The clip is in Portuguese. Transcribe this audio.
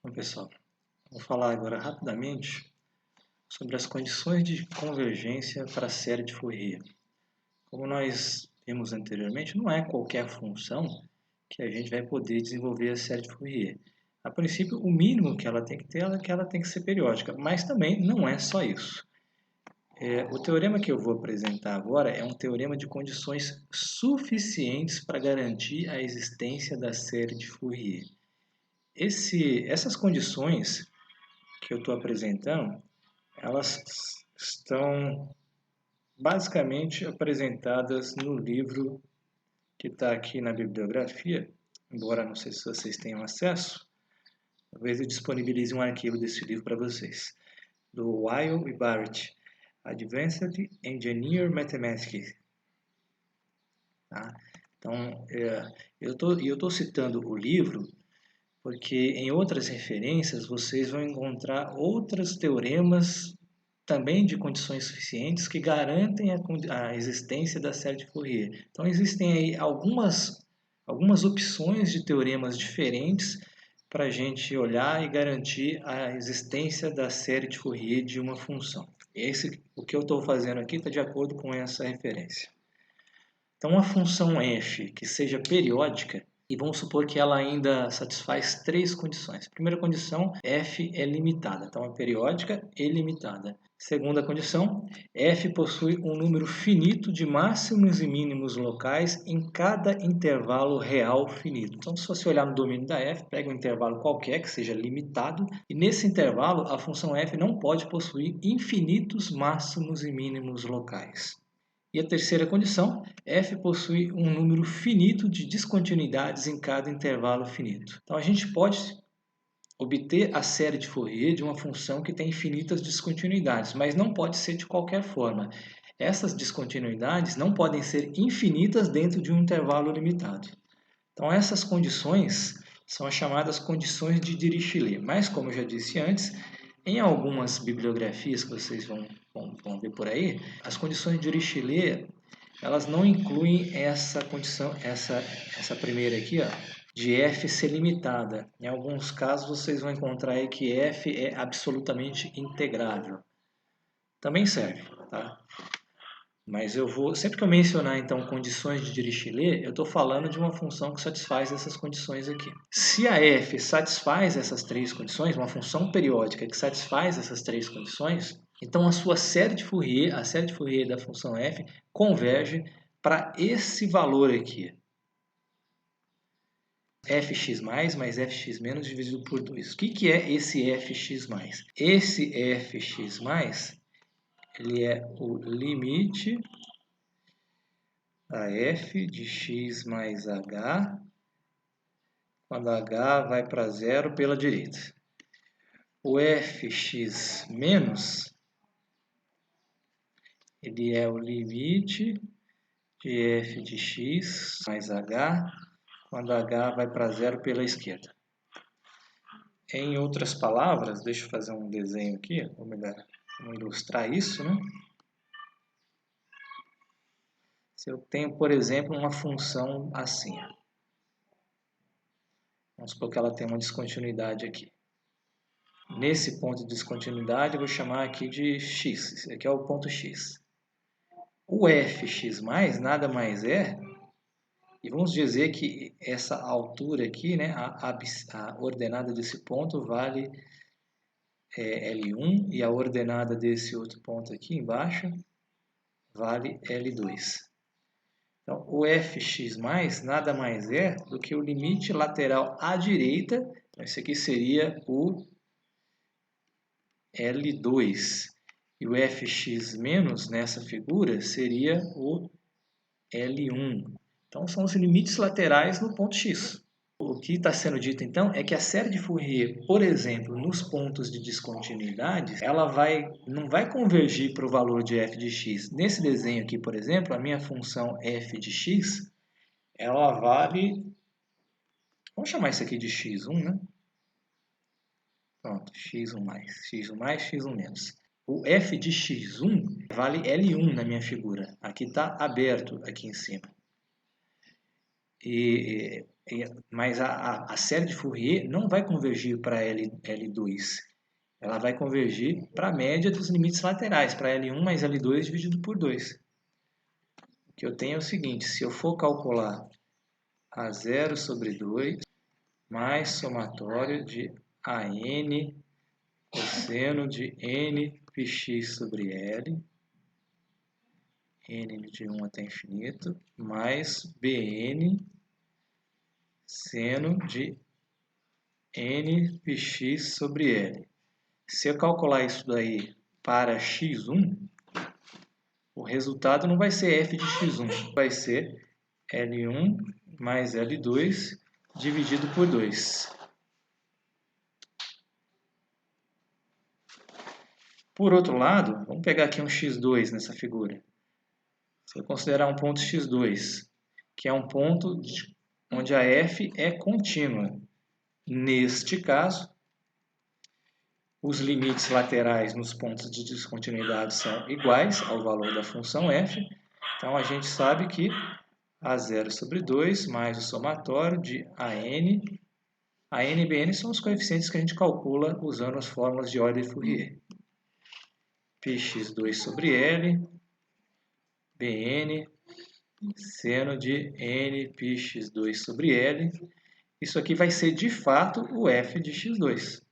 Bom, pessoal, vou falar agora rapidamente sobre as condições de convergência para a série de Fourier. Como nós vimos anteriormente, não é qualquer função que a gente vai poder desenvolver a série de Fourier. A princípio, o mínimo que ela tem que ter é que ela tem que ser periódica, mas também não é só isso. O teorema que eu vou apresentar agora é um teorema de condições suficientes para garantir a existência da série de Fourier. Essas condições que eu estou apresentando, elas estão basicamente apresentadas no livro que está aqui na bibliografia, embora não sei se vocês tenham acesso, talvez eu disponibilize um arquivo desse livro para vocês, do Weil e Barrett, Advanced Engineer Mathematics. Tá? Então, eu estou citando o livro porque em outras referências vocês vão encontrar outros teoremas também de condições suficientes que garantem a existência da série de Fourier. Então existem aí algumas opções de teoremas diferentes para a gente olhar e garantir a existência da série de Fourier de uma função. O que eu estou fazendo aqui está de acordo com essa referência. Então, uma função f que seja periódica, e vamos supor que ela ainda satisfaz três condições. Primeira condição, f é limitada, então é periódica e limitada. Segunda condição, f possui um número finito de máximos e mínimos locais em cada intervalo real finito. Então, se você olhar no domínio da f, pega um intervalo qualquer que seja limitado, e nesse intervalo a função f não pode possuir infinitos máximos e mínimos locais. E a terceira condição, f possui um número finito de descontinuidades em cada intervalo finito. Então a gente pode obter a série de Fourier de uma função que tem infinitas descontinuidades, mas não pode ser de qualquer forma. Essas descontinuidades não podem ser infinitas dentro de um intervalo limitado. Então essas condições são as chamadas condições de Dirichlet, mas como eu já disse antes, em algumas bibliografias que vocês vão ver por aí, as condições de Dirichlet, elas não incluem essa condição, essa primeira aqui, ó, de f ser limitada. Em alguns casos vocês vão encontrar aí que f é absolutamente integrável. Também serve, tá? Mas sempre que eu mencionar então condições de Dirichlet, eu estou falando de uma função que satisfaz essas condições aqui. Se a f satisfaz essas três condições, uma função periódica que satisfaz essas três condições, então a sua série de Fourier, a série de Fourier da função f, converge para esse valor aqui. Fx mais fx menos dividido por 2. O que é esse fx mais? Esse fx mais, ele é o limite a f de x mais h, quando h vai para zero pela direita. O fx menos, ele é o limite de f de x mais h, quando h vai para zero pela esquerda. Em outras palavras, deixa eu fazer um desenho aqui, ou melhor, vamos ilustrar isso, né? Se eu tenho, por exemplo, uma função assim, vamos supor que ela tem uma descontinuidade aqui. Nesse ponto de descontinuidade, eu vou chamar aqui de x. Esse aqui é o ponto x. O fx mais nada mais é, e vamos dizer que essa altura aqui, né, a ordenada desse ponto vale L1 e a ordenada desse outro ponto aqui embaixo vale L2. Então, o fx mais nada mais é do que o limite lateral à direita. Então, esse aqui seria o L2. E o fx menos nessa figura seria o L1. Então, são os limites laterais no ponto x. O que está sendo dito, então, é que a série de Fourier, por exemplo, nos pontos de descontinuidade, ela não vai convergir para o valor de f de x. Nesse desenho aqui, por exemplo, a minha função f de x, ela vale... Vamos chamar isso aqui de x1, né? Pronto, x1 mais, x1 mais, x1 menos. O f de x1 vale L1 na minha figura. Aqui está aberto, aqui em cima. E Mas a série de Fourier não vai convergir para L2. Ela vai convergir para a média dos limites laterais, para L1 mais L2 dividido por 2. O que eu tenho é o seguinte, se eu for calcular A0 sobre 2 mais somatório de AN cosseno de N πx sobre L, N de 1 até infinito, mais Bn seno de N πx sobre L. Se eu calcular isso daí para x1, o resultado não vai ser f de x1, vai ser L1 mais L2 dividido por 2. Por outro lado, vamos pegar aqui um x2 nessa figura. Se eu considerar um ponto x2, que é um ponto onde a f é contínua. Neste caso, os limites laterais nos pontos de descontinuidade são iguais ao valor da função f. Então, a gente sabe que A0 sobre 2 mais o somatório de AN. AN e BN são os coeficientes que a gente calcula usando as fórmulas de Euler e Fourier. Πx2 sobre L, Bn, seno de N πx2 sobre L. Isso aqui vai ser, de fato, o f de x2.